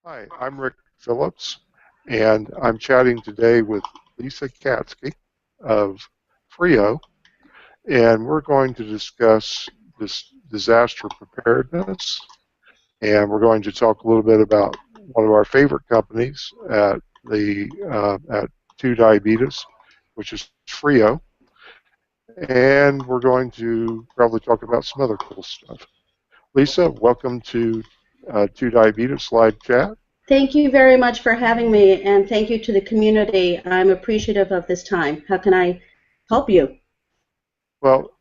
Hi, I'm Rick Phillips, and I'm chatting today with Lisa Katzki of Frio, and we're going to discuss this disaster preparedness, and we're going to talk a little bit about one of our favorite companies at 2 Diabetes, which is Frio, and we're going to probably talk about some other cool stuff. Lisa, welcome to 2 Diabetes Live Chat. Thank you very much for having me, and thank you to the community. I'm appreciative of this time. How can I help you? Well,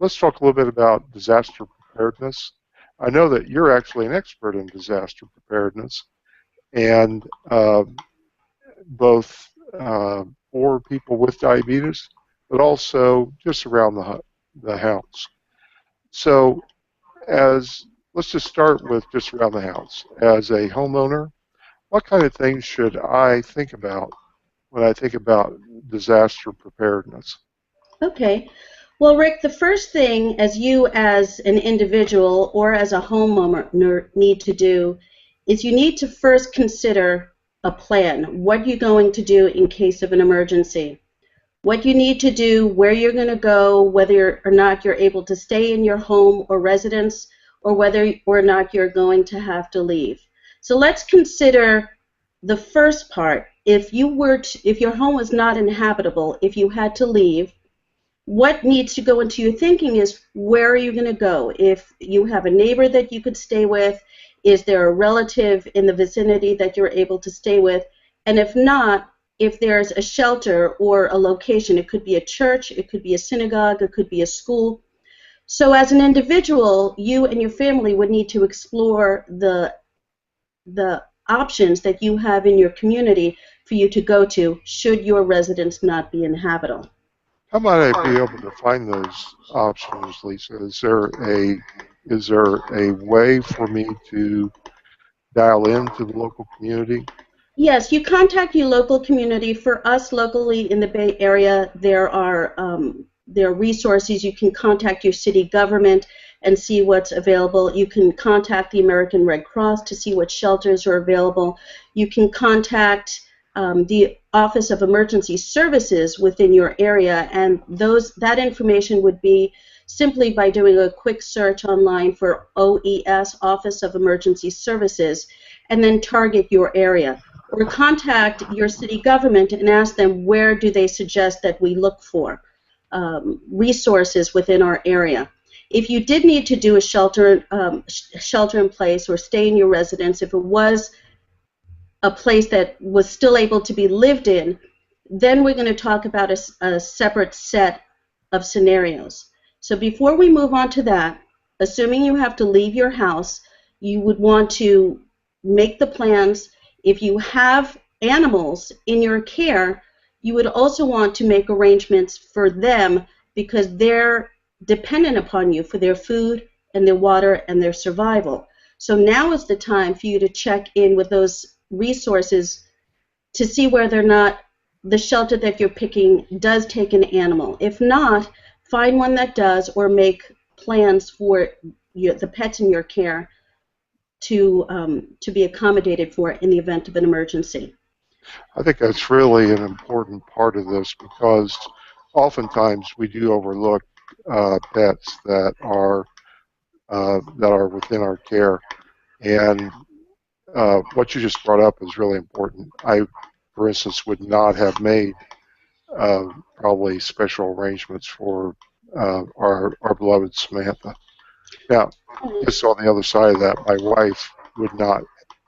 let's talk a little bit about disaster preparedness. I know that you're actually an expert in disaster preparedness, and both for people with diabetes, but also just around the house. So, as let's just start with just around the house. As a homeowner, what kind of things should I think about when I think about disaster preparedness? Okay. Well, Rick, the first thing as an individual or as a homeowner need to do is you need to first consider a plan. What you're going to do in case of an emergency. What you need to do, where you're going to go, whether or not you're able to stay in your home or residence, or whether or not you're going to have to leave. So let's consider the first part. If your home was not inhabitable, if you had to leave, what needs to go into your thinking is where are you going to go? If you have a neighbor that you could stay with, is there a relative in the vicinity that you're able to stay with? And if not, if there's a shelter or a location, it could be a church, it could be a synagogue, it could be a school. So as an individual, you and your family would need to explore the options that you have in your community for you to go to should your residence not be inhabitable. How might I be able to find those options, Lisa? Is there a way for me to dial into the local community? Yes, you contact your local community. For us locally in the Bay Area, there are resources. You can contact your city government and see what's available. You can contact the American Red Cross to see what shelters are available. You can contact the Office of Emergency Services within your area, and that information would be simply by doing a quick search online for OES, Office of Emergency Services, and then target your area. Or contact your city government and ask them where do they suggest that we look for resources within our area. If you did need to do a shelter in place or stay in your residence, if it was a place that was still able to be lived in, then we're going to talk about a separate set of scenarios. So before we move on to that, assuming you have to leave your house, you would want to make the plans. If you have animals in your care, you would also want to make arrangements for them because they're dependent upon you for their food and their water and their survival. So now is the time for you to check in with those resources to see whether or not the shelter that you're picking does take an animal. If not, find one that does, or make plans for the pets in your care to be accommodated for in the event of an emergency. I think that's really an important part of this because oftentimes we do overlook pets that are within our care, and what you just brought up is really important. I, for instance, would not have made probably special arrangements for our beloved Samantha. Now, just on the other side of that, my wife would not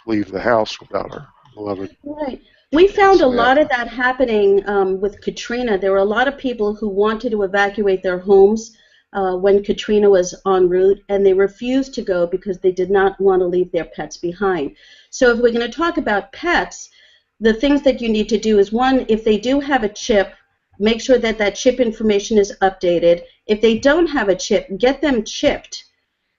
leave the house without her beloved Right. We found a lot Samantha. of that happening with Katrina. There were a lot of people who wanted to evacuate their homes when Katrina was en route, and they refused to go because they did not want to leave their pets behind. So if we're going to talk about pets, the things that you need to do is, one, if they do have a chip, make sure that that chip information is updated. If they don't have a chip, get them chipped.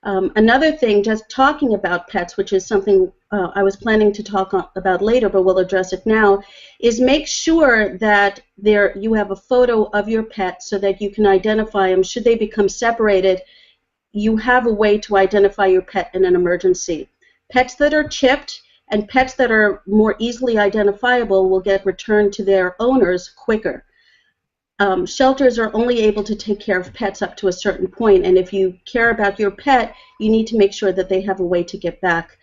Another thing, just talking about pets, which is something I was planning to talk about later, but we'll address it now, is make sure that you have a photo of your pet so that you can identify them. Should they become separated, you have a way to identify your pet in an emergency. Pets that are chipped, and pets that are more easily identifiable will get returned to their owners quicker. Shelters are only able to take care of pets up to a certain point, and if you care about your pet, you need to make sure that they have a way to get back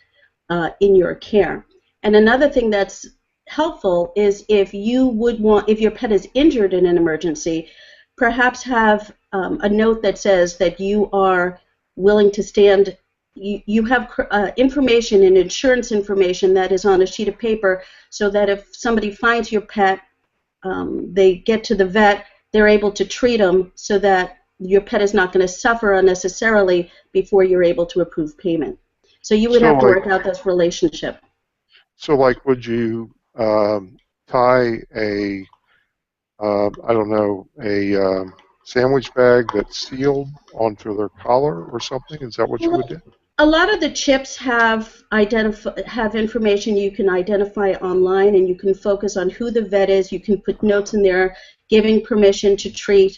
in your care. And another thing that's helpful is if your pet is injured in an emergency, perhaps have a note that says that you are willing to stand. You have information and insurance information that is on a sheet of paper, so that if somebody finds your pet, they get to the vet, they're able to treat them so that your pet is not going to suffer unnecessarily before you're able to approve payment. So you would So have to like, work out this relationship. would you tie a, I don't know, a sandwich bag that's sealed onto their collar or something? Is that what you would Well, do? a lot of the chips have information you can identify online, and you can focus on who the vet is. You can put notes in there giving permission to treat.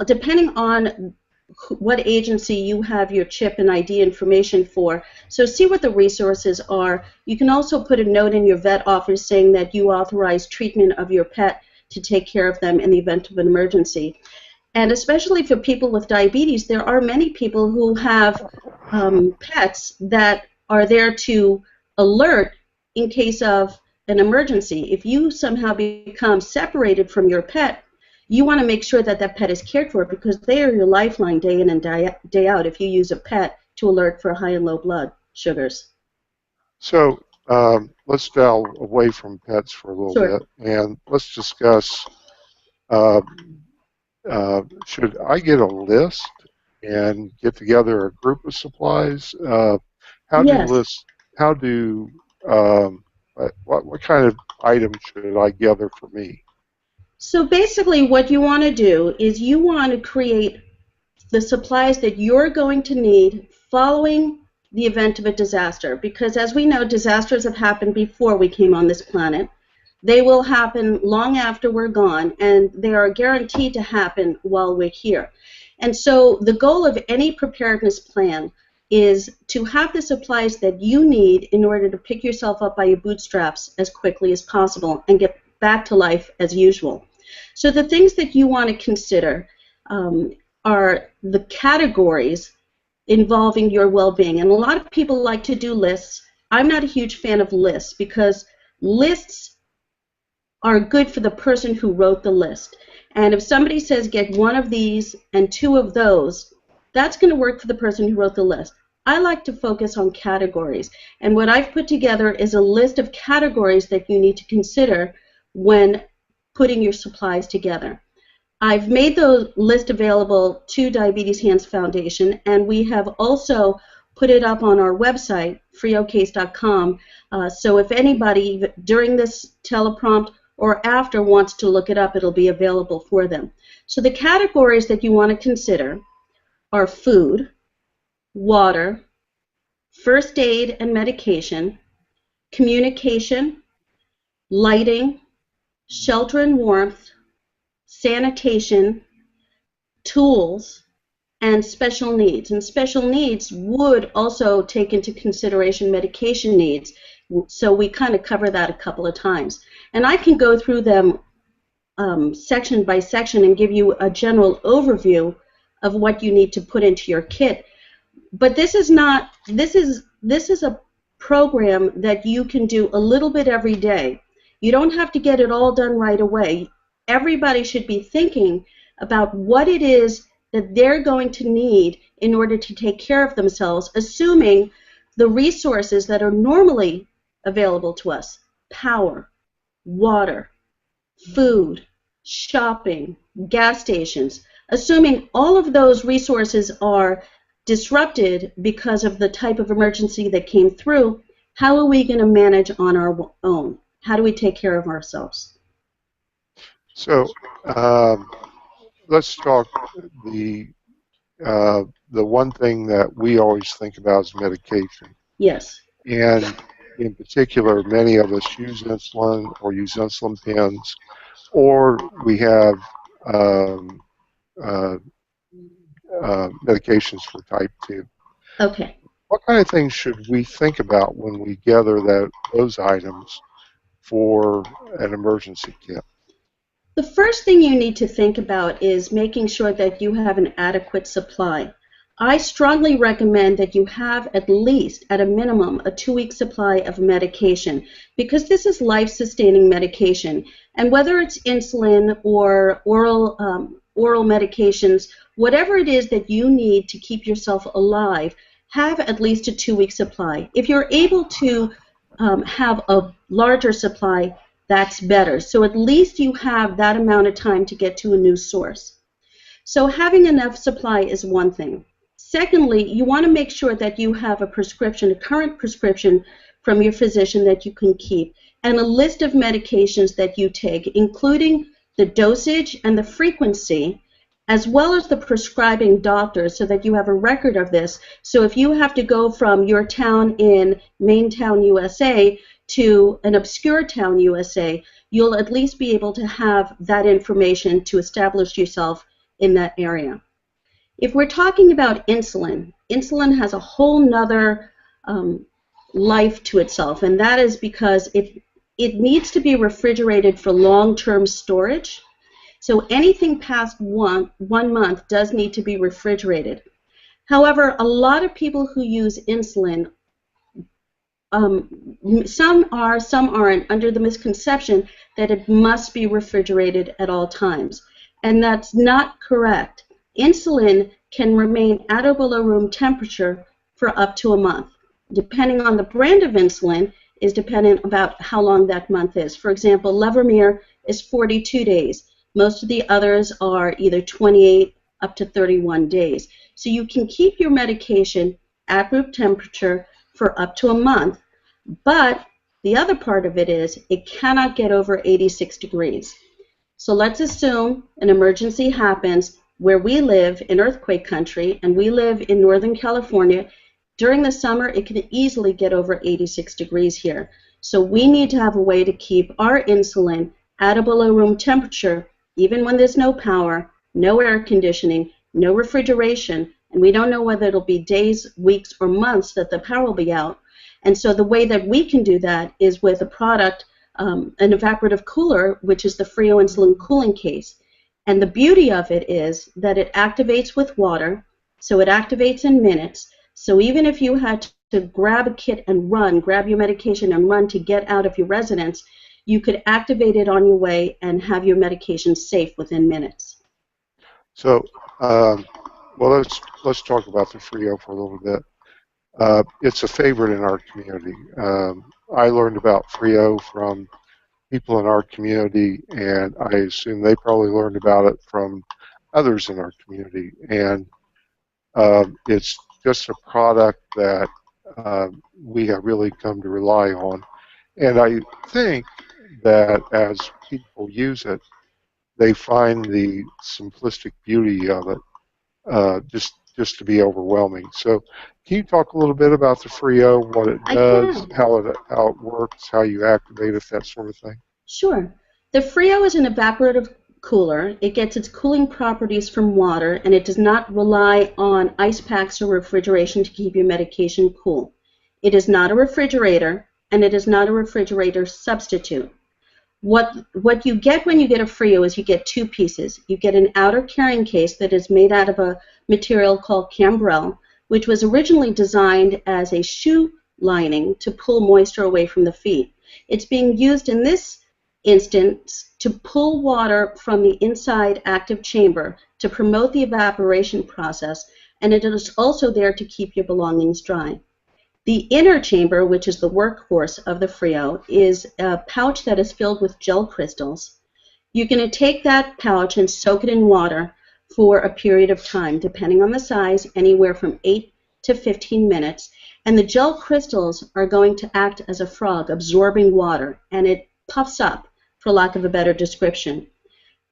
Depending on what agency you have your chip and ID information for. So see what the resources are. You can also put a note in your vet office saying that you authorize treatment of your pet to take care of them in the event of an emergency. And especially for people with diabetes, there are many people who have pets that are there to alert in case of an emergency. If you somehow become separated from your pet, you want to make sure that that pet is cared for, because they are your lifeline day in and day out if you use a pet to alert for high and low blood sugars. So let's delve away from pets for a little Sure. bit, and let's discuss, uh, should I get a list and get together a group of supplies? How do Yes. lists, how do, what kind of items should I gather for me? So basically what you want to do is you want to create the supplies that you're going to need following the event of a disaster. Because as we know, disasters have happened before we came on this planet. They will happen long after we're gone, and they are guaranteed to happen while we're here. And so the goal of any preparedness plan is to have the supplies that you need in order to pick yourself up by your bootstraps as quickly as possible and get back to life as usual. So the things that you want to consider are the categories involving your well-being. And a lot of people like to do lists. I'm not a huge fan of lists because lists are good for the person who wrote the list. And if somebody says get one of these and two of those, that's going to work for the person who wrote the list. I like to focus on categories. And what I've put together is a list of categories that you need to consider when putting your supplies together. I've made the list available to Diabetes Hands Foundation, and we have also put it up on our website, friocase.com. So if anybody during this teleprompt or after wants to look it up, it'll be available for them. So the categories that you want to consider are food, water, first aid and medication, communication, lighting, shelter and warmth, sanitation, tools, and special needs. And special needs would also take into consideration medication needs. So we kind of cover that a couple of times. And I can go through them section by section and give you a general overview of what you need to put into your kit. But this is a program that you can do a little bit every day. You don't have to get it all done right away. Everybody should be thinking about what it is that they're going to need in order to take care of themselves, assuming the resources that are normally available to us: power, water, food, shopping, gas stations. Assuming all of those resources are disrupted because of the type of emergency that came through, how are we going to manage on our own? How do we take care of ourselves? So let's talk the the one thing that we always think about is medication. Yes. And in particular, many of us use insulin or use insulin pens, or we have uh, medications for type 2. Okay. What kind of things should we think about when we gather those items for an emergency kit? The first thing you need to think about is making sure that you have an adequate supply. I strongly recommend that you have at least, at a minimum, a 2-week supply of medication because this is life-sustaining medication. And whether it's insulin or oral medications, whatever it is that you need to keep yourself alive, have at least a 2-week supply. If you're able to have a larger supply, that's better. So at least you have that amount of time to get to a new source. So having enough supply is one thing. Secondly, you want to make sure that you have a prescription, a current prescription from your physician that you can keep, and a list of medications that you take, including the dosage and the frequency, as well as the prescribing doctor, so that you have a record of this. So if you have to go from your town in Maintown, USA, to an obscure town, USA, you'll at least be able to have that information to establish yourself in that area. If we're talking about insulin, insulin has a whole nother life to itself, and that is because it needs to be refrigerated for long-term storage. So anything past one month does need to be refrigerated. However, a lot of people who use insulin, some are, some aren't, under the misconception that it must be refrigerated at all times. And that's not correct. Insulin can remain at or below room temperature for up to a month. Depending on the brand of insulin is dependent about how long that month is. For example, Levemir is 42 days. Most of the others are either 28 up to 31 days. So you can keep your medication at room temperature for up to a month, but the other part of it is it cannot get over 86 degrees. So let's assume an emergency happens where we live in earthquake country and we live in Northern California. During the summer, it can easily get over 86 degrees here. So we need to have a way to keep our insulin at or below room temperature, even when there's no power, no air conditioning, no refrigeration, and we don't know whether it'll be days, weeks, or months that the power will be out. And so the way that we can do that is with a product, an evaporative cooler, which is the Frio insulin cooling case. And the beauty of it is that it activates with water, so it activates in minutes. So even if you had to grab a kit and run, grab your medication and run to get out of your residence, you could activate it on your way and have your medication safe within minutes. So, well, let's talk about the Frio for a little bit. It's a favorite in our community. I learned about Frio from people in our community, and I assume they probably learned about it from others in our community. And it's just a product that we have really come to rely on. And I think that as people use it, they find the simplistic beauty of it just to be overwhelming. So can you talk a little bit about the Frio, what it does, how it works, how you activate it, that sort of thing? Sure. The Frio is an evaporative cooler. It gets its cooling properties from water, and it does not rely on ice packs or refrigeration to keep your medication cool. It is not a refrigerator, and it is not a refrigerator substitute. What you get when you get a Frio is you get two pieces. You get an outer carrying case that is made out of a material called cambrel, which was originally designed as a shoe lining to pull moisture away from the feet. It's being used in this instance to pull water from the inside active chamber to promote the evaporation process, and it is also there to keep your belongings dry. The inner chamber, which is the workhorse of the Frio, is a pouch that is filled with gel crystals. You're going to take that pouch and soak it in water for a period of time, depending on the size, anywhere from 8 to 15 minutes. And the gel crystals are going to act as a frog, absorbing water, and it puffs up, for lack of a better description.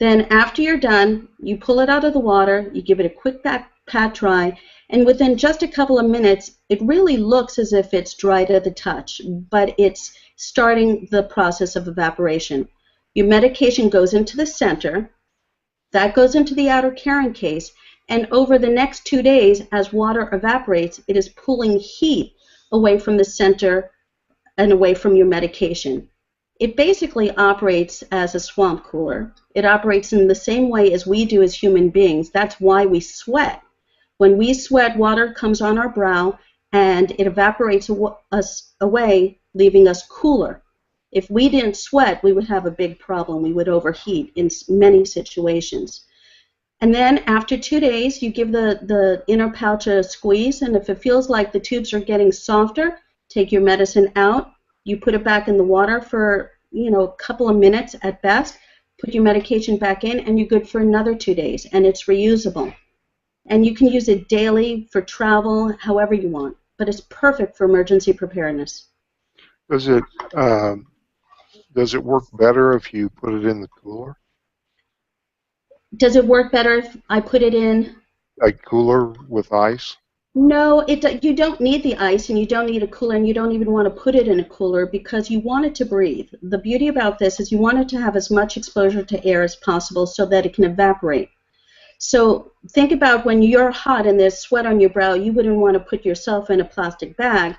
Then after you're done, you pull it out of the water, you give it a quick pat dry, and within just a couple of minutes, it really looks as if it's dry to the touch, but it's starting the process of evaporation. Your medication goes into the center, that goes into the outer carrying case, And over the next 2 days, as water evaporates, it is pulling heat away from the center and away from your medication. It basically operates as a swamp cooler. It operates in the same way as we do as human beings. That's why we sweat. When we sweat, water comes on our brow and it evaporates us away, leaving us cooler. If we didn't sweat, we would have a big problem. We would overheat in many situations. And then after 2 days, you give the inner pouch a squeeze, and if it feels like the tubes are getting softer, take your medicine out. You put it back in the water for, a couple of minutes at best, put your medication back in, and you're good for another 2 days, and it's reusable. And you can use it daily for travel, however you want, but it's perfect for emergency preparedness. Does it does it work better if you put it in the cooler? Does it work better if I put it in? A cooler with ice? No, you don't need the ice, and you don't need a cooler, and you don't even want to put it in a cooler because you want it to breathe. The beauty about this is you want it to have as much exposure to air as possible so that it can evaporate. So think about when you're hot and there's sweat on your brow, you wouldn't want to put yourself in a plastic bag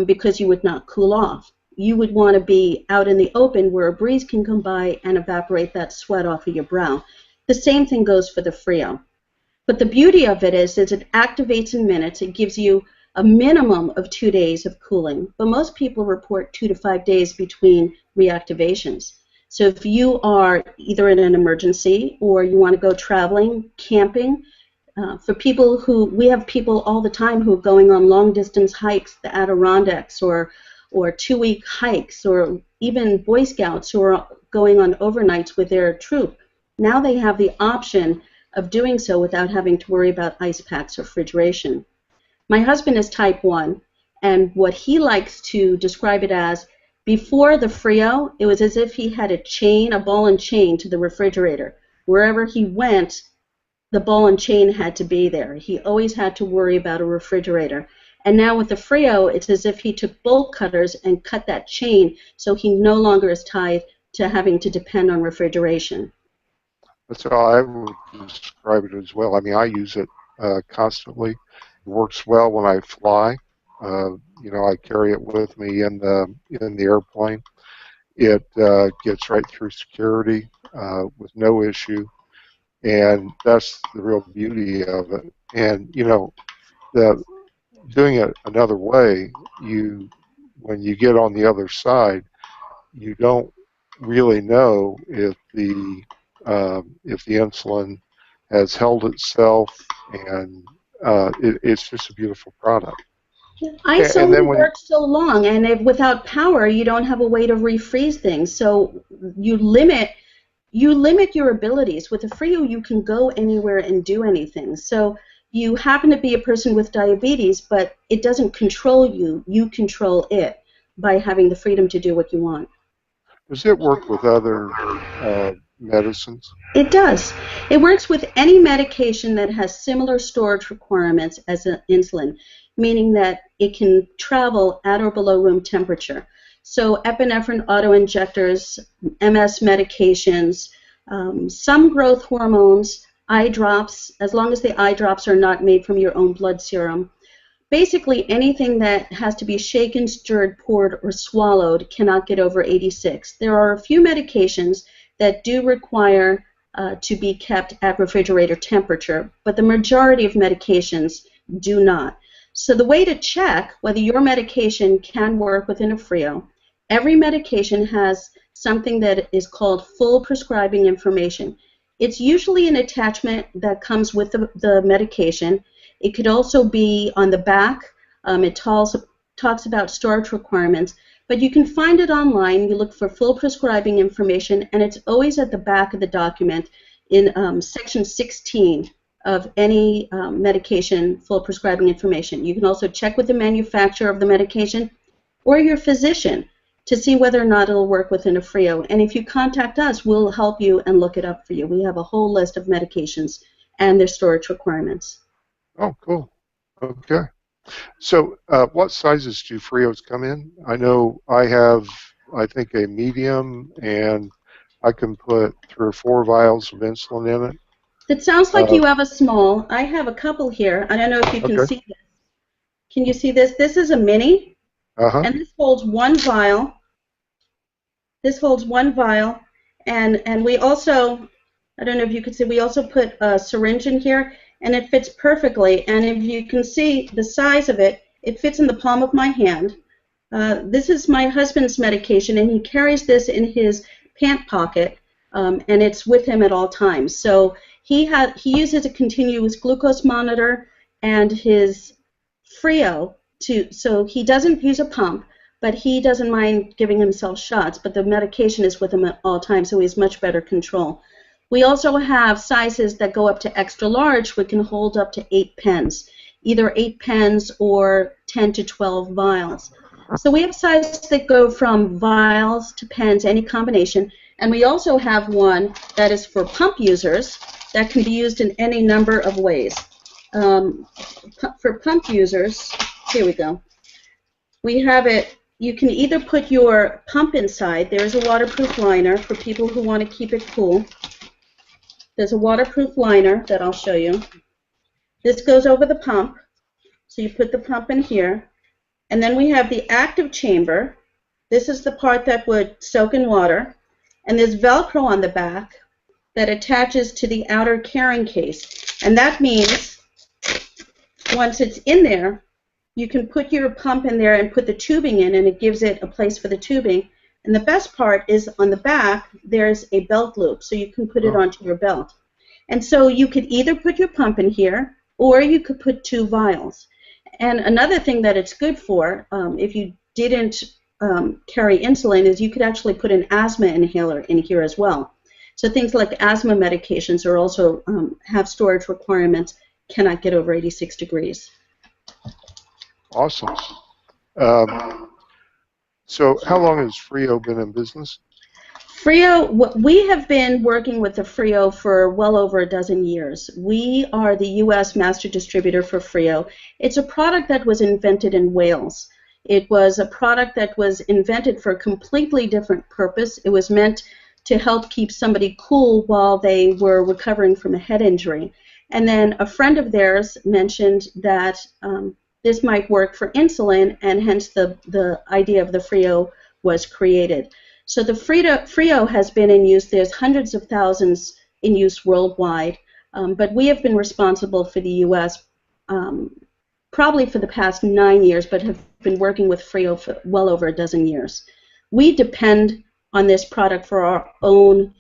because you would not cool off. You would want to be out in the open where a breeze can come by and evaporate that sweat off of your brow. The same thing goes for the Frio. But the beauty of it is it activates in minutes. It gives you a minimum of 2 days of cooling. But most people report 2 to 5 days between reactivations. So if you are either in an emergency or you want to go traveling, camping, we have people all the time who are going on long distance hikes, the Adirondacks, or 2-week hikes, or even Boy Scouts who are going on overnights with their troop. Now they have the option of doing so without having to worry about ice packs or refrigeration. My husband is type 1, and what he likes to describe it as, before the Frio, it was as if he had a ball and chain to the refrigerator. Wherever he went, the ball and chain had to be there. He always had to worry about a refrigerator. And now with the Frio, it's as if he took bolt cutters and cut that chain so he no longer is tied to having to depend on refrigeration. That's how I would describe it as well. I mean, I use it constantly. It works well when I fly. I carry it with me in the airplane. It gets right through security with no issue, and that's the real beauty of it. And doing it another way, when you get on the other side, you don't really know if the insulin has held itself, and it's just a beautiful product. Ice And only then when works so long, and without power, you don't have a way to refreeze things. So you limit your abilities. With a Frio, you can go anywhere and do anything. So you happen to be a person with diabetes, but it doesn't control you. You control it by having the freedom to do what you want. does it work with other medicines? It does. It works with any medication that has similar storage requirements as insulin, meaning that it can travel at or below room temperature. So epinephrine autoinjectors, MS medications, some growth hormones, eye drops, as long as the eye drops are not made from your own blood serum. Basically, anything that has to be shaken, stirred, poured, or swallowed cannot get over 86. There are a few medications that do require to be kept at refrigerator temperature, but the majority of medications do not. So the way to check whether your medication can work within a Frio, every medication has something that is called full prescribing information. It's usually an attachment that comes with the medication. It could also be on the back. It talks about storage requirements, but you can find it online. You look for full prescribing information, and it's always at the back of the document in section 16 of any medication full prescribing information. You can also check with the manufacturer of the medication or your physician to see whether or not it'll work within a Frio. And if you contact us, we'll help you and look it up for you. We have a whole list of medications and their storage requirements. Oh, cool. Okay. So what sizes do Frios come in? I know I have, I think, a medium, and I can put 3 or 4 vials of insulin in it. It sounds like Uh, you have a small. I have a couple here. I don't know if you can okay. see this. Can you see this? This is a mini, Uh-huh. and this holds one vial. This holds one vial, and we also, I don't know if you can see, we also put a syringe in here, and it fits perfectly. And if you can see the size of it, it fits in the palm of my hand. This is my husband's medication, and he carries this in his pant pocket, and it's with him at all times. So he uses a continuous glucose monitor and his Frio so he doesn't use a pump, but he doesn't mind giving himself shots. But the medication is with him at all times, so he has much better control. We also have sizes that go up to extra large, which can hold up to 8 pens, either 8 pens or 10 to 12 vials. So we have sizes that go from vials to pens, any combination, and we also have one that is for pump users that can be used in any number of ways. For pump users, here we go. We have it, you can either put your pump inside. There's a waterproof liner for people who want to keep it cool. There's a waterproof liner that I'll show you. This goes over the pump, so you put the pump in here. And then we have the active chamber. This is the part that would soak in water. And there's Velcro on the back that attaches to the outer carrying case. And that means once it's in there, you can put your pump in there and put the tubing in, and it gives it a place for the tubing. And the best part is on the back, there's a belt loop, so you can put it Oh, onto your belt. And so you could either put your pump in here, or you could put 2 vials. And another thing that it's good for, if you didn't carry insulin, is you could actually put an asthma inhaler in here as well. So things like asthma medications are also have storage requirements, cannot get over 86 degrees. awesome. Um, so how long has Frio been in business? Frio, we have been working with the Frio for well over a dozen years. We are the U.S. master distributor for Frio. It's a product that was invented in Wales. It was a product that was invented for a completely different purpose. It was meant to help keep somebody cool while they were recovering from a head injury. And then a friend of theirs mentioned that this might work for insulin, and hence the idea of the Frio was created. So the Frio has been in use. There's hundreds of thousands in use worldwide, but we have been responsible for the U.S. Probably for the past 9 years, but have been working with Frio for well over a dozen years. We depend on this product for our own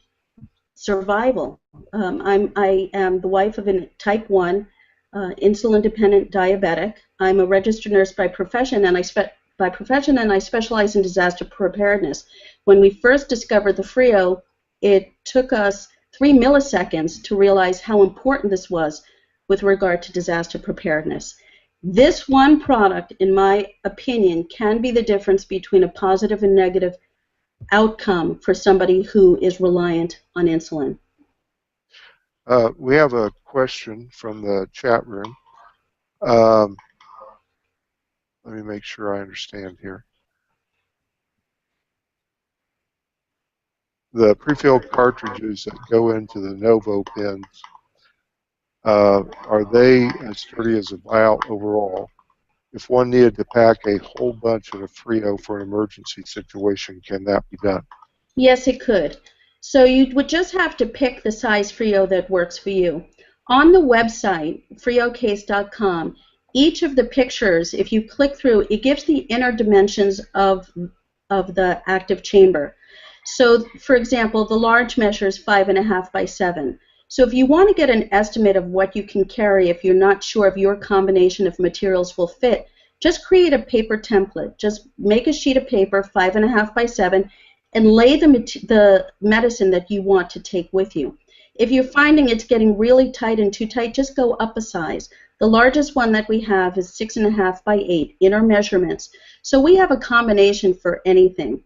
survival. I am the wife of a type 1 insulin-dependent diabetic. I'm a registered nurse by profession, and I specialize in disaster preparedness. When we first discovered the Frio, it took us 3 milliseconds to realize how important this was with regard to disaster preparedness. This one product, in my opinion, can be the difference between a positive and negative outcome for somebody who is reliant on insulin. We have a question from the chat room. Um, let me make sure I understand here. The pre-filled cartridges that go into the Novo pens, are they as sturdy as a vial overall? If one needed to pack a whole bunch in a Frio for an emergency situation, can that be done? Yes, it could. So you would just have to pick the size Frio that works for you. On the website, friocase.com, each of the pictures, if you click through, it gives the inner dimensions of the active chamber. So, for example, the large measures 5.5 by 7. So if you want to get an estimate of what you can carry if you're not sure if your combination of materials will fit, just create a paper template. Just make a sheet of paper, 5.5 by 7, and lay the medicine that you want to take with you. If you're finding it's getting really tight and too tight, just go up a size. The largest one that we have is 6.5 by 8, inner measurements. So we have a combination for anything.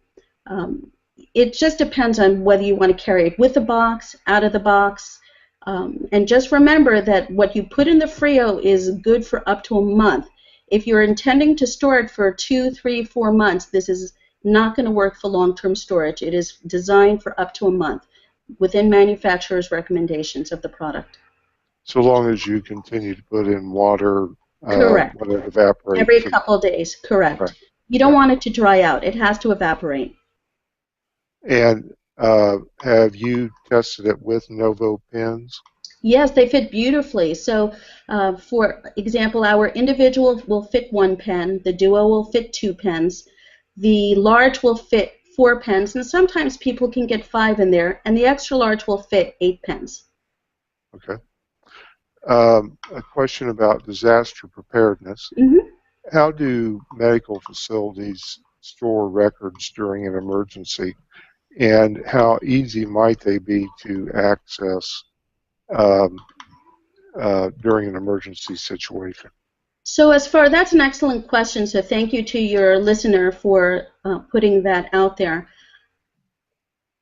It just depends on whether you want to carry it with the box, out of the box. And just remember that what you put in the Frio is good for up to a month. If you're intending to store it for 2, 3, 4 months, this is not going to work for long-term storage. It is designed for up to a month within manufacturer's recommendations of the product. So long as you continue to put in water Correct. when it evaporates. Every couple days, correct. Right, You don't right. want it to dry out. It has to evaporate. And have you tested it with Novo pens? Yes, they fit beautifully. So, for example, our individual will fit 1 pen, the duo will fit 2 pens, the large will fit 4 pens, and sometimes people can get 5 in there, and the extra large will fit 8 pens. Okay. A question about disaster preparedness. Hmm. How do medical facilities store records during an emergency, and how easy might they be to access um, during an emergency situation? So that's an excellent question. So thank you to your listener for putting that out there.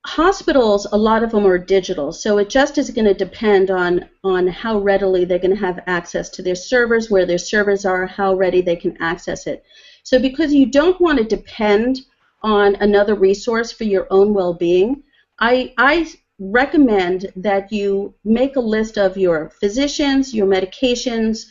Hospitals, a lot of them are digital, so it just is going to depend on how readily they're going to have access to their servers, where their servers are, how ready they can access it. So because you don't want to depend on another resource for your own well-being, I recommend that you make a list of your physicians, your medications,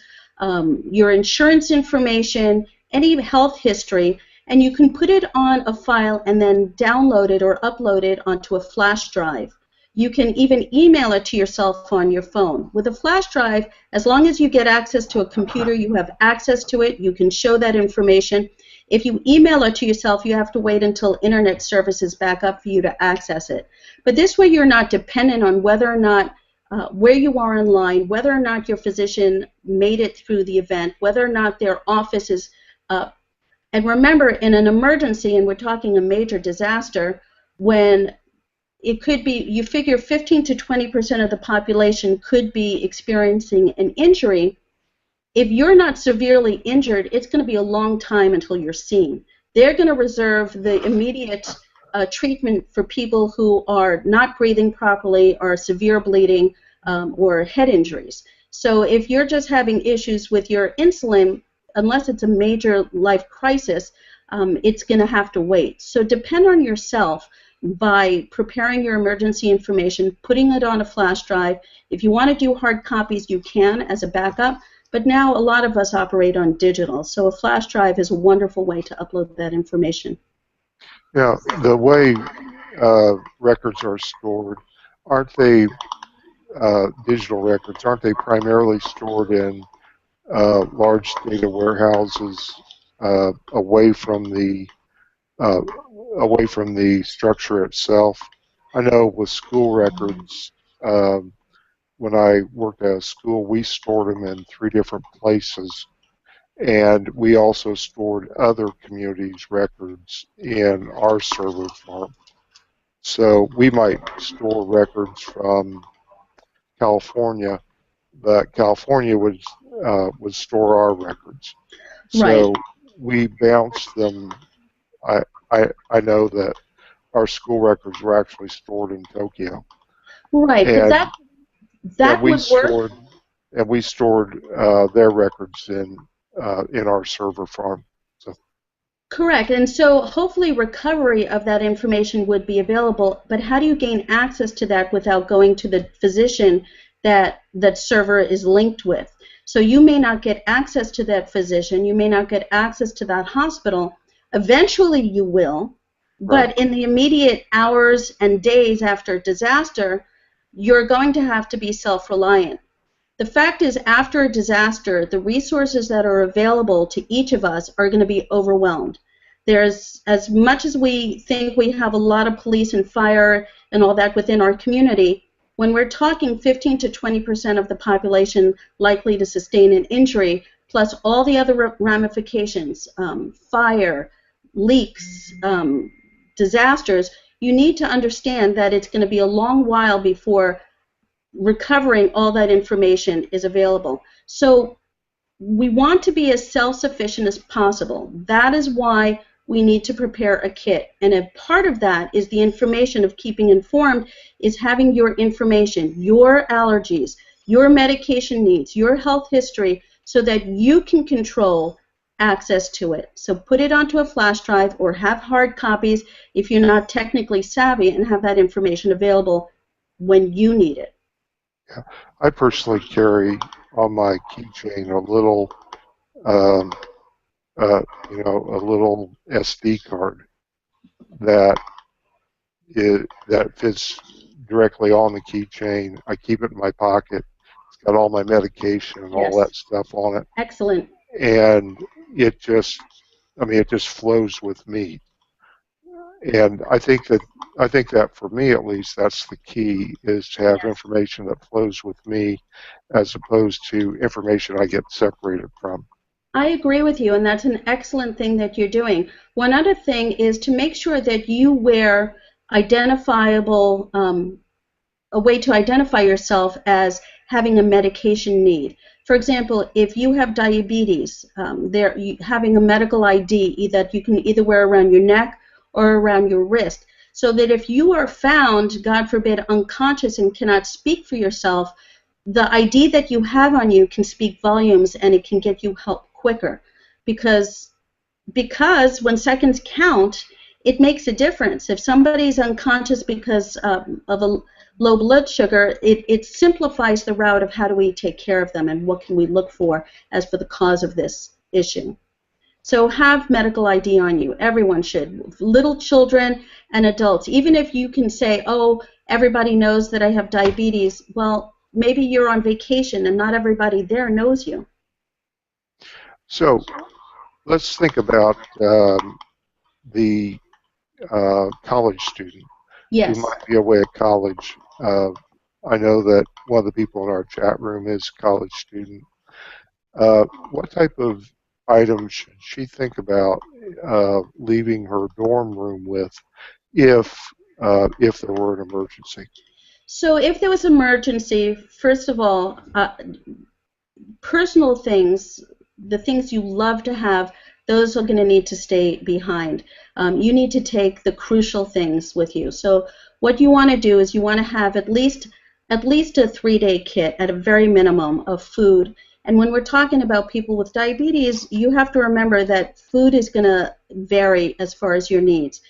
your insurance information, any health history, and you can put it on a file and then download it or upload it onto a flash drive. You can even email it to yourself on your phone. With a flash drive, as long as you get access to a computer, you have access to it, you can show that information. If you email it to yourself, you have to wait until internet service is back up for you to access it. But this way you're not dependent on whether or not where you are in line, whether or not your physician made it through the event, whether or not their office is and remember, in an emergency, and we're talking a major disaster, when it could be, you figure 15 to 20% of the population could be experiencing an injury. If you're not severely injured, it's going to be a long time until you're seen. They're going to reserve the immediate treatment for people who are not breathing properly, or severe bleeding, or head injuries. So if you're just having issues with your insulin, unless it's a major life crisis, it's going to have to wait. So depend on yourself by preparing your emergency information, putting it on a flash drive. If you want to do hard copies, you can as a backup. But now a lot of us operate on digital, so a flash drive is a wonderful way to upload that information. Yeah, the way records are stored, aren't they digital records? Aren't they primarily stored in large data warehouses away from uh, the structure itself? I know with school records, um, when I worked at a school, we stored them in 3 different places, and we also stored other communities' records in our server farm. So we might store records from California, but California would store our records. Right, So we bounced them. I, I know that our school records were actually stored in Tokyo, right, but and and that we would work. stored their records in our server farm. So Correct, and so hopefully recovery of that information would be available, but how do you gain access to that without going to the physician that server is linked with? So you may not get access to that physician, you may not get access to that hospital. Eventually you will, right, but in the immediate hours and days after disaster, you're going to have to be self-reliant. The fact is, after a disaster, the resources that are available to each of us are going to be overwhelmed. There's, as much as we think we have a lot of police and fire and all that within our community, when we're talking 15 to 20% of the population likely to sustain an injury, plus all the other ramifications, fire, leaks, disasters, you need to understand that it's going to be a long while before recovering all that information is available. So we want to be as self-sufficient as possible. That is why we need to prepare a kit. And a part of that is the information of keeping informed is having your information, your allergies, your medication needs, your health history, so that you can control access to it. So put it onto a flash drive or have hard copies if you're not technically savvy, and have that information available when you need it. Yeah. I personally carry on my keychain a little, um, a little SD card that that fits directly on the keychain. I keep it in my pocket. It's got all my medication and all Yes, that stuff on it, excellent. and it just, I mean, it just flows with me. And I think that for me at least, that's the key is to have Yes. information that flows with me, as opposed to information I get separated from. I agree with you, and that's an excellent thing that you're doing. One other thing is to make sure that you wear identifiable, a way to identify yourself as having a medication need. For example, if you have diabetes, having a medical ID that you can either wear around your neck or around your wrist, so that if you are found, God forbid, unconscious and cannot speak for yourself, the ID that you have on you can speak volumes and it can get you help quicker. Because when seconds count, it makes a difference. If somebody's unconscious because of a low blood sugar, it simplifies the route of how do we take care of them and what can we look for as for the cause of this issue. So have medical ID on you. Everyone should. Little children and adults. Even if you can say, oh, everybody knows that I have diabetes, well, maybe you're on vacation and not everybody there knows you. So let's think about the college student who Yes. might be away at college. I know that one of the people in our chat room is a college student. What type of items should she think about leaving her dorm room with if there were an emergency? So if there was an emergency, first of all, personal things, the things you love to have, those are going to need to stay behind. You need to take the crucial things with you. So what you want to do is you want to have at least a 3-day kit at a very minimum of food. And when we're talking about people with diabetes, you have to remember that food is going to vary as far as your needs.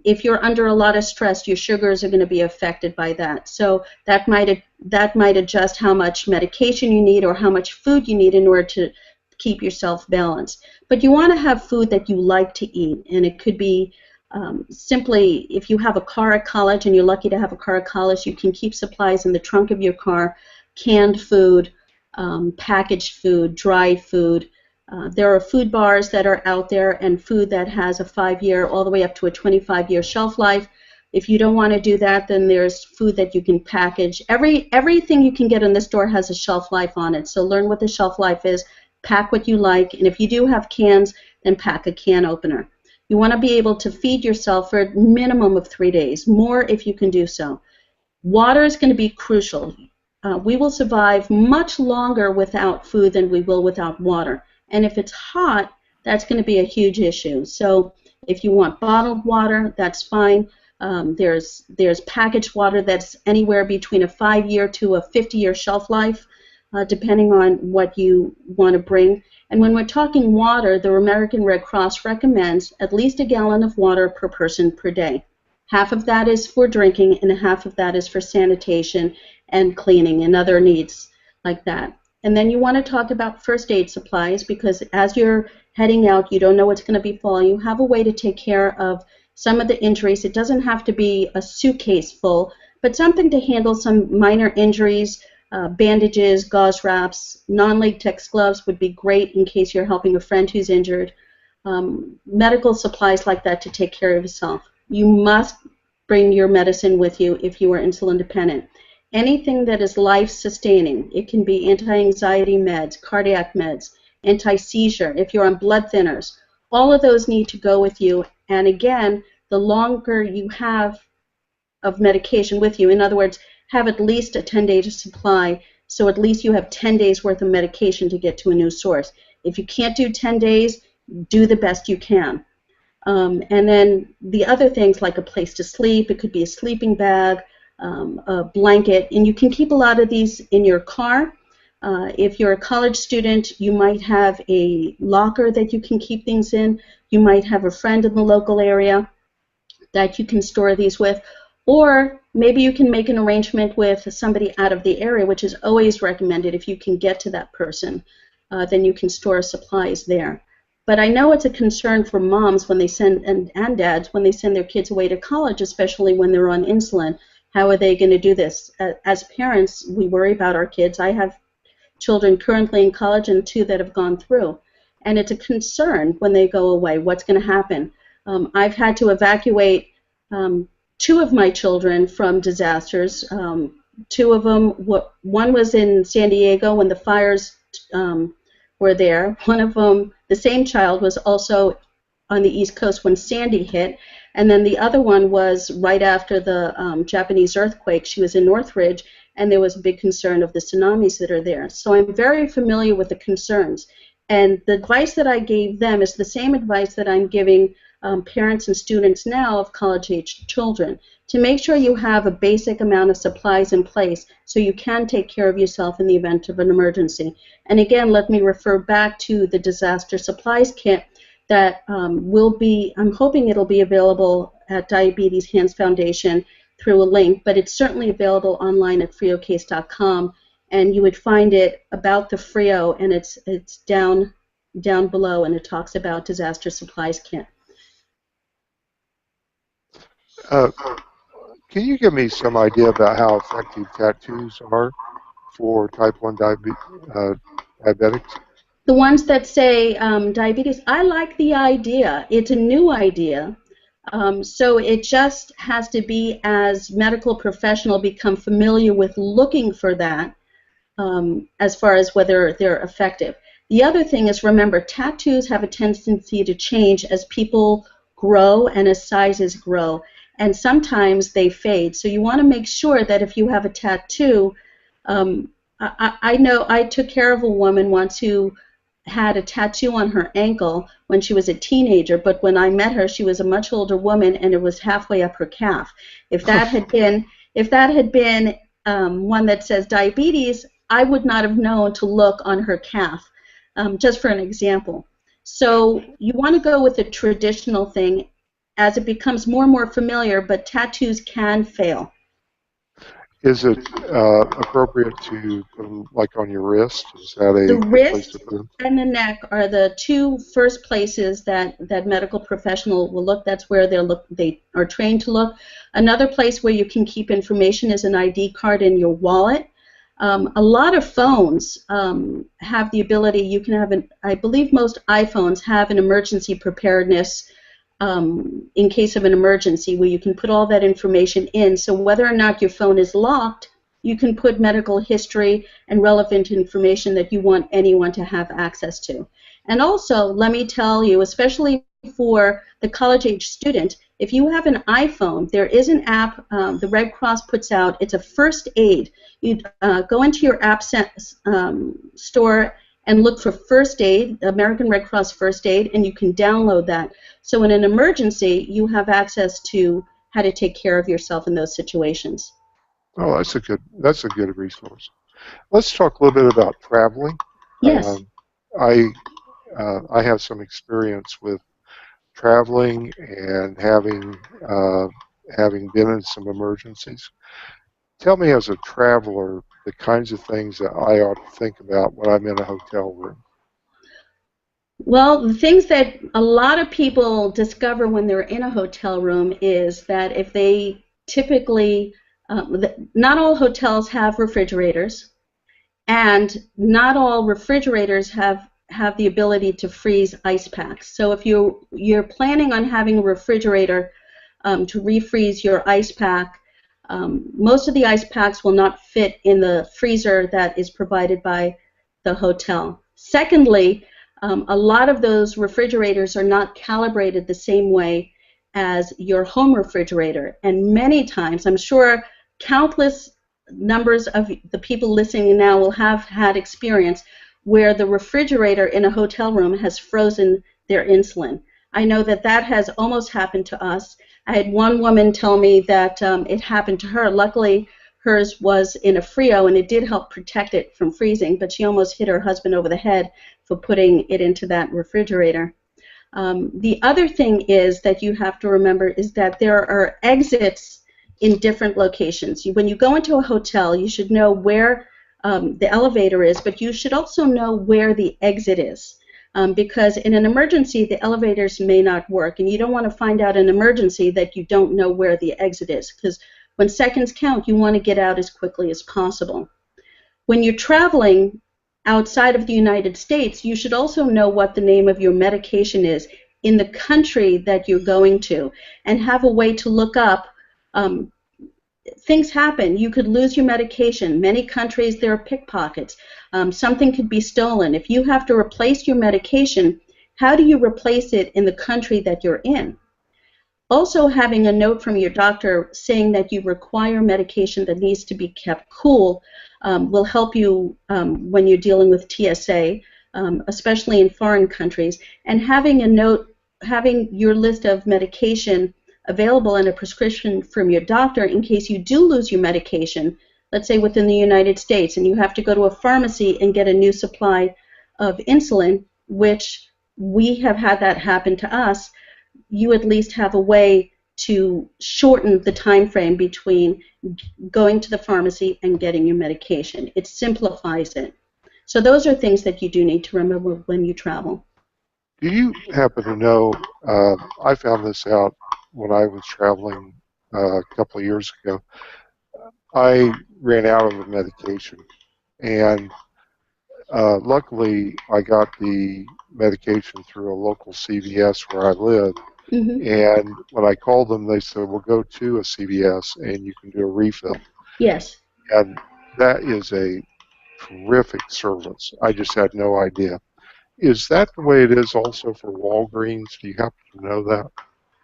If you're under a lot of stress, your sugars are going to be affected by that. So that might adjust how much medication you need or how much food you need in order to keep yourself balanced. But you want to have food that you like to eat, and it could be simply if you have a car at college and you're lucky to have a car at college, you can keep supplies in the trunk of your car, canned food, packaged food, dried food. There are food bars that are out there and food that has a 5-year all the way up to a 25-year shelf life. If you don't want to do that, then there's food that you can package. Everything you can get in the store has a shelf life on it. So learn what the shelf life is, pack what you like, and if you do have cans, then pack a can opener. You want to be able to feed yourself for a minimum of 3 days, more if you can do so. Water is going to be crucial. We will survive much longer without food than we will without water. And if it's hot, that's going to be a huge issue. So if you want bottled water, that's fine. There's packaged water that's anywhere between a 5-year to a 50-year shelf life, depending on what you want to bring. And when we're talking water, the American Red Cross recommends at least a gallon of water per person per day. Half of that is for drinking, and half of that is for sanitation and cleaning and other needs like that. And then you want to talk about first aid supplies, because as you're heading out, you don't know what's going to befall you. Have a way to take care of some of the injuries. It doesn't have to be a suitcase full, but something to handle some minor injuries. Bandages, gauze wraps, non-latex gloves would be great in case you're helping a friend who's injured. Medical supplies like that to take care of yourself. You must bring your medicine with you if you are insulin dependent. Anything that is life-sustaining. It can be anti-anxiety meds, cardiac meds, anti-seizure, if you're on blood thinners. All of those need to go with you. And again, the longer you have of medication with you, in other words, have at least a 10-day supply, so at least you have 10 days worth of medication to get to a new source. If you can't do 10 days, do the best you can. And then the other things like a place to sleep, it could be a sleeping bag, a blanket, and you can keep a lot of these in your car. If you're a college student, you might have a locker that you can keep things in. You might have a friend in the local area that you can store these with. Or maybe you can make an arrangement with somebody out of the area, which is always recommended if you can get to that person. Then you can store supplies there. But I know it's a concern for moms when they send, and dads, when they send their kids away to college, especially when they're on insulin. How are they going to do this? As parents, we worry about our kids. I have children currently in college and two that have gone through. And it's a concern when they go away. What's going to happen? I've had to evacuate two of my children from disasters. Two of them, one was in San Diego when the fires were there. One of them, the same child, was also on the East Coast when Sandy hit. And then the other one was right after the Japanese earthquake. She was in Northridge, and there was a big concern of the tsunamis that are there. So I'm very familiar with the concerns. And the advice that I gave them is the same advice that I'm giving parents and students now of college-age children, to make sure you have a basic amount of supplies in place so you can take care of yourself in the event of an emergency. And again, let me refer back to the disaster supplies kit that will be, I'm hoping it'll be available at Diabetes Hands Foundation through a link, but it's certainly available online at friocase.com, and you would find it about the Frio, and it's down below, and it talks about disaster supplies kit. Can you give me some idea about how effective tattoos are for type 1 diabetics? The ones that say diabetes, I like the idea. It's a new idea. So it just has to be, as medical professional, become familiar with looking for that as far as whether they're effective. The other thing is, remember, tattoos have a tendency to change as people grow and as sizes grow, and sometimes they fade. So you want to make sure that if you have a tattoo, I know I took care of a woman once who had a tattoo on her ankle when she was a teenager, but when I met her, she was a much older woman, and it was halfway up her calf. If that had been one that says diabetes, I would not have known to look on her calf, just for an example. So you want to go with a traditional thing as it becomes more and more familiar, but tattoos can fail. Is it appropriate to put them like on your wrist? Is that a The good place wrist to put them? and the neck are the two first places that medical professional will look. That's where they are trained to look. Another place where you can keep information is an ID card in your wallet. A lot of phones have the ability, you can have I believe most iPhones have an emergency preparedness in case of an emergency, where you can put all that information in. So whether or not your phone is locked, you can put medical history and relevant information that you want anyone to have access to. And also, let me tell you, especially for the college-age student, if you have an iPhone, there is an app the Red Cross puts out. It's a first aid. You go into your app store and look for first aid, American Red Cross first aid, and you can download that. So in an emergency, you have access to how to take care of yourself in those situations. Oh, that's a good resource. Let's talk a little bit about traveling. Yes. I have some experience with traveling and having been in some emergencies. Tell me, as a traveler, the kinds of things that I ought to think about when I'm in a hotel room. Well, the things that a lot of people discover when they're in a hotel room is that if they typically, not all hotels have refrigerators, and not all refrigerators have the ability to freeze ice packs. So if you're planning on having a refrigerator to refreeze your ice pack, most of the ice packs will not fit in the freezer that is provided by the hotel. Secondly, a lot of those refrigerators are not calibrated the same way as your home refrigerator. And many times, I'm sure countless numbers of the people listening now will have had experience where the refrigerator in a hotel room has frozen their insulin. I know that has almost happened to us. I had one woman tell me that it happened to her. Luckily, hers was in a Frio, and it did help protect it from freezing, but she almost hit her husband over the head for putting it into that refrigerator. The other thing is that you have to remember is that there are exits in different locations. When you go into a hotel, you should know where the elevator is, but you should also know where the exit is. Because in an emergency, the elevators may not work, and you don't want to find out an emergency that you don't know where the exit is, because when seconds count, you want to get out as quickly as possible. When you're traveling outside of the United States, you should also know what the name of your medication is in the country that you're going to, and have a way to look up. Things happen. You could lose your medication. Many countries, there are pickpockets. Something could be stolen. If you have to replace your medication, how do you replace it in the country that you're in? Also, having a note from your doctor saying that you require medication that needs to be kept cool will help you when you're dealing with TSA, especially in foreign countries. And having a note, having your list of medication available and a prescription from your doctor in case you do lose your medication, let's say within the United States, and you have to go to a pharmacy and get a new supply of insulin, which we have had that happen to us. You at least have a way to shorten the time frame between going to the pharmacy and getting your medication. It simplifies it. So those are things that you do need to remember when you travel. Do you happen to know, I found this out when I was traveling a couple of years ago. I ran out of the medication, and luckily I got the medication through a local CVS where I live. Mm-hmm. And when I called them, they said, "Well, go to a CVS and you can do a refill." Yes. And that is a terrific service. I just had no idea. Is that the way it is also for Walgreens? Do you happen to know that?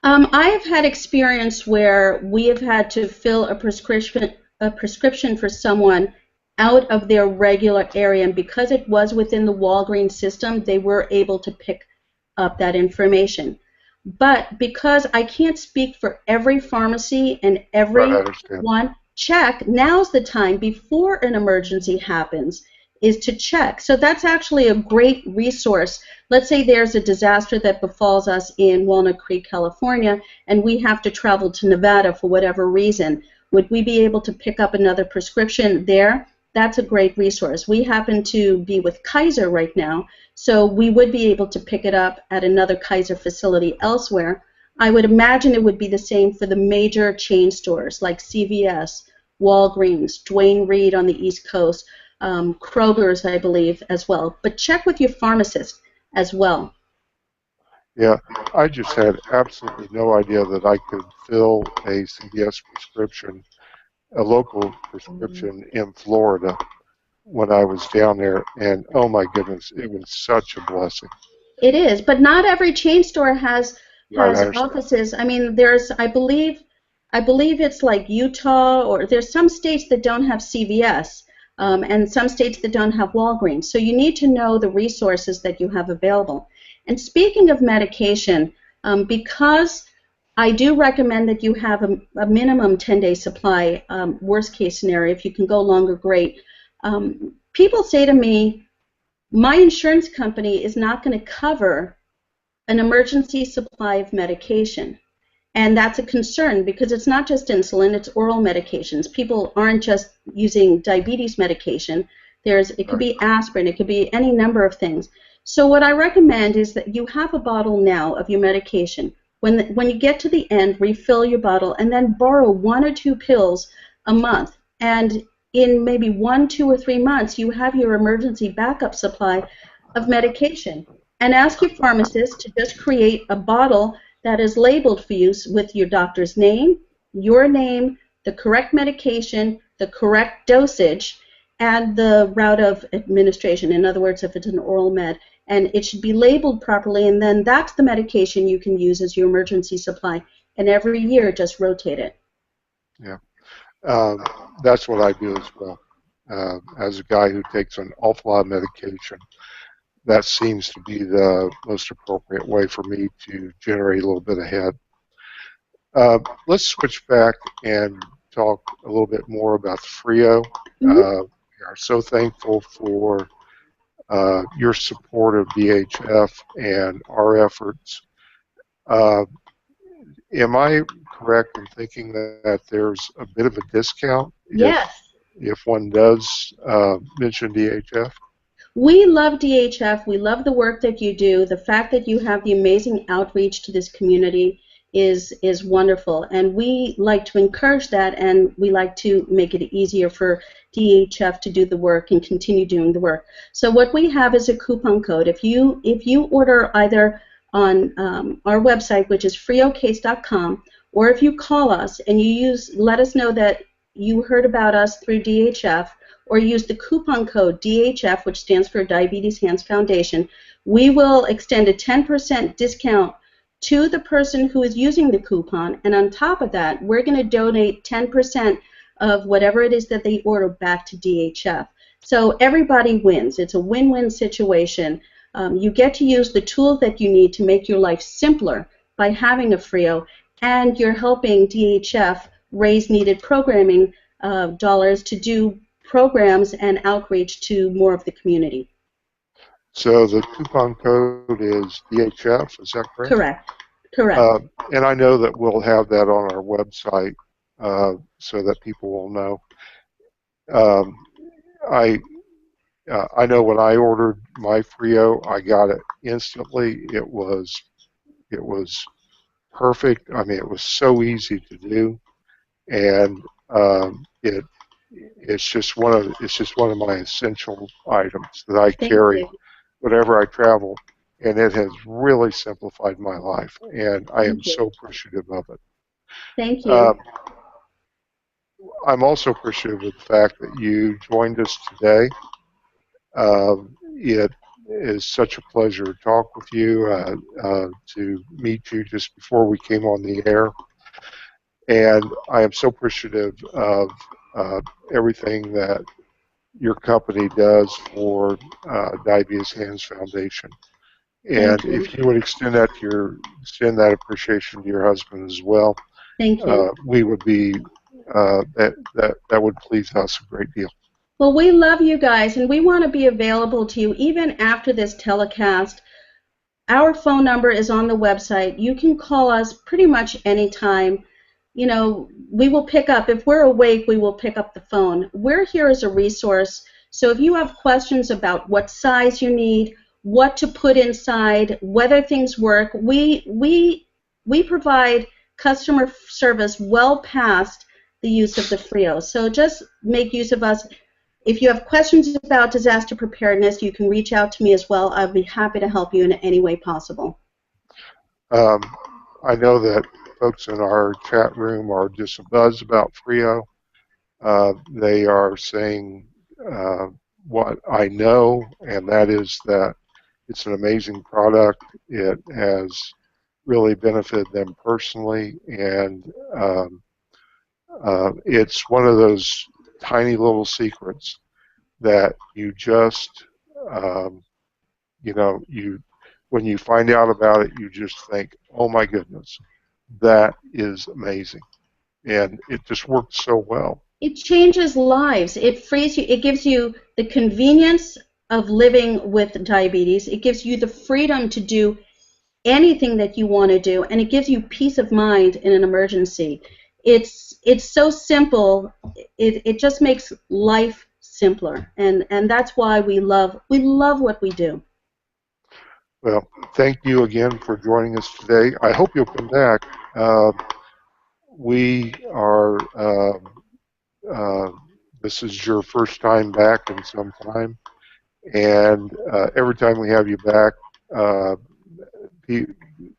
I have had experience where we have had to fill a prescription for someone out of their regular area, and because it was within the Walgreens system, they were able to pick up that information. But because I can't speak for every pharmacy and Right, I every understand. one, check. Now's the time before an emergency happens is to check. So that's actually a great resource. Let's say there's a disaster that befalls us in Walnut Creek, California, and we have to travel to Nevada for whatever reason. Would we be able to pick up another prescription there? That's a great resource. We happen to be with Kaiser right now, so we would be able to pick it up at another Kaiser facility elsewhere. I would imagine it would be the same for the major chain stores like CVS, Walgreens, Duane Reade on the East Coast, Kroger's, I believe, as well. But check with your pharmacist as well. Yeah, I just had absolutely no idea that I could fill a CVS prescription, a local prescription in Florida when I was down there, and oh my goodness, it was such a blessing. It is, but not every chain store has Right, I has understand. offices. I mean, I believe it's like Utah, or there's some states that don't have CVS, and some states that don't have Walgreens. So you need to know the resources that you have available. And speaking of medication, because I do recommend that you have a minimum 10-day supply. Worst case scenario, if you can go longer, great. People say to me, my insurance company is not going to cover an emergency supply of medication. And that's a concern because it's not just insulin, it's oral medications. People aren't just using diabetes medication. It could Right. be aspirin, it could be any number of things. So what I recommend is that you have a bottle now of your medication. When you get to the end, refill your bottle and then borrow 1 or 2 pills a month. And in maybe 1, 2, or 3 months, you have your emergency backup supply of medication. And ask your pharmacist to just create a bottle that is labeled for you with your doctor's name, your name, the correct medication, the correct dosage, and the route of administration. In other words, if it's an oral med. And it should be labeled properly, and then that's the medication you can use as your emergency supply. And every year, just rotate it. Yeah. Um, that's what I do as well. As a guy who takes an awful lot of medication, that seems to be the most appropriate way for me to generate a little bit ahead. Let's switch back and talk a little bit more about the Frio. Mm-hmm. We are so thankful for your support of DHF and our efforts. Uh, am I correct in thinking that there's a bit of a discount Yes. if one does mention DHF? We love DHF. We love the work that you do. The fact that you have the amazing outreach to this community is wonderful, and we like to encourage that, and we like to make it easier for DHF to do the work and continue doing the work. So what we have is a coupon code. If you order either on our website, which is friocase.com, or if you call us and let us know that you heard about us through DHF, or use the coupon code DHF, which stands for Diabetes Hands Foundation, we will extend a 10% discount to the person who is using the coupon, and on top of that, we're going to donate 10% of whatever it is that they order back to DHF. So everybody wins. It's a win-win situation. You get to use the tools that you need to make your life simpler by having a Frio, and you're helping DHF raise needed programming dollars to do programs and outreach to more of the community. So the coupon code is DHF, is that correct? Correct. Correct. And I know that we'll have that on our website so that people will know. I know when I ordered my Frio, I got it instantly. It was perfect. I mean, it was so easy to do, and it's just one of my essential items that I carry whenever I travel, and it has really simplified my life, and I am so appreciative of it. Thank you. I'm also appreciative of the fact that you joined us today. It is such a pleasure to talk with you, to meet you just before we came on the air. And I am so appreciative of everything that your company does for Diabetes Hands Foundation. And if you would extend that appreciation to your husband as well, thank you. We would be that would please us a great deal. Well, we love you guys, and we want to be available to you even after this telecast. Our phone number is on the website. You can call us pretty much anytime. You know, we will pick up. If we're awake, we will pick up the phone. We're here as a resource. So if you have questions about what size you need, what to put inside, whether things work, we provide customer service well past the use of the Frio. So just make use of us. If you have questions about disaster preparedness, you can reach out to me as well. I'll be happy to help you in any way possible. I know that folks in our chat room are just abuzz about Frio. They are saying what I know, and that is that it's an amazing product. It has really benefited them personally, and it's one of those tiny little secrets that you just, when you find out about it, you just think, oh my goodness, that is amazing. And it just works so well. It changes lives. It frees you. It gives you the convenience of living with diabetes. It gives you the freedom to do anything that you want to do, and it gives you peace of mind in an emergency. It's so simple. It just makes life simpler, and that's why we love what we do. Well, thank you again for joining us today. I hope you'll come back. We are. This is your first time back in some time, and every time we have you back,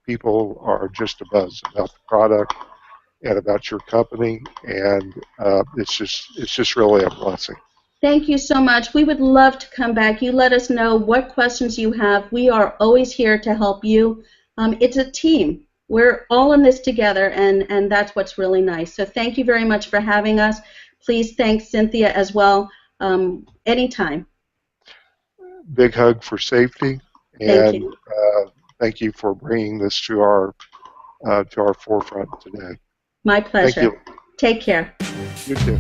people are just abuzz about the product and about your company, and it's just really a blessing. Thank you so much. We would love to come back. You let us know what questions you have. We are always here to help you. It's a team. We're all in this together, and that's what's really nice. So thank you very much for having us. Please thank Cynthia as well. Anytime. Big hug for safety, and thank you for bringing this to our forefront today. My pleasure. Thank you. Take care. You too.